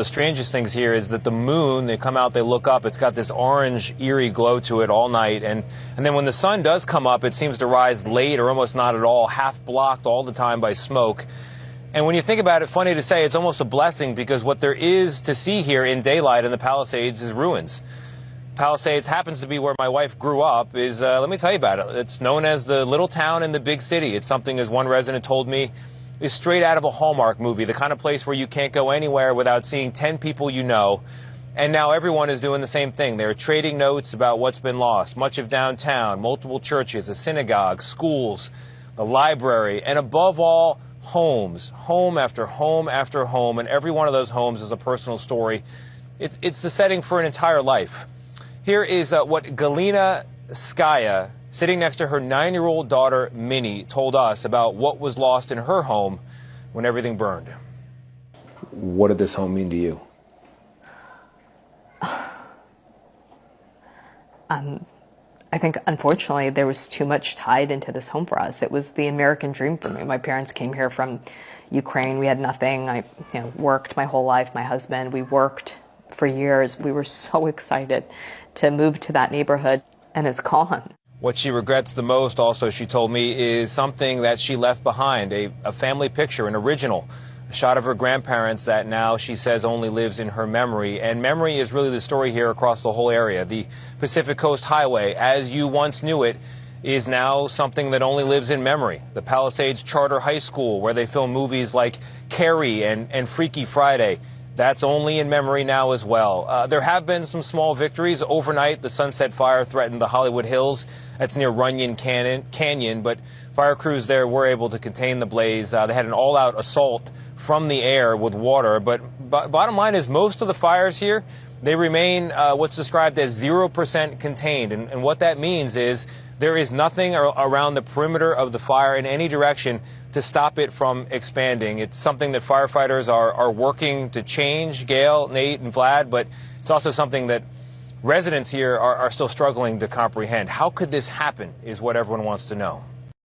The strangest things here is that the moon, they come out, they look up, it's got this orange, eerie glow to it all night. And then when the sun does come up, it seems to rise late or almost not at all, half blocked all the time by smoke. And when you think about it, funny to say, it's almost a blessing because what there is to see here in daylight in the Palisades is ruins. Palisades happens to be where my wife grew up. Let me tell you about it. It's known as the little town in the big city. It's something, as one resident told me, is straight out of a Hallmark movie, the kind of place where you can't go anywhere without seeing 10 people you know. And now everyone is doing the same thing. They're trading notes about what's been lost. Much of downtown, multiple churches, a synagogue, schools, the library, and above all, homes. Home after home after home. And every one of those homes is a personal story. It's the setting for an entire life. Here is what Galina Skaya, sitting next to her 9-year-old daughter, Minnie, told us about what was lost in her home when everything burned. What did this home mean to you? I think, unfortunately, there was too much tied into this home for us. It was the American dream for me. My parents came here from Ukraine. We had nothing. I worked my whole life. My husband, we worked for years. We were so excited to move to that neighborhood, and it's gone. What she regrets the most, also, she told me, is something that she left behind, a family picture, an original, a shot of her grandparents that now she says only lives in her memory. And memory is really the story here across the whole area. The Pacific Coast Highway, as you once knew it, is now something that only lives in memory. The Palisades Charter High School, where they film movies like Carrie and Freaky Friday, that's only in memory now as well. There have been some small victories. Overnight, the Sunset Fire threatened the Hollywood Hills. That's near Runyon Canyon, but fire crews there were able to contain the blaze. They had an all-out assault from the air with water. But bottom line is most of the fires here, they remain what's described as 0% contained. And what that means is there is nothing around the perimeter of the fire in any direction to stop it from expanding. It's something that firefighters are working to change, Gail, Nate, and Vlad, but it's also something that residents here are still struggling to comprehend. How could this happen is what everyone wants to know.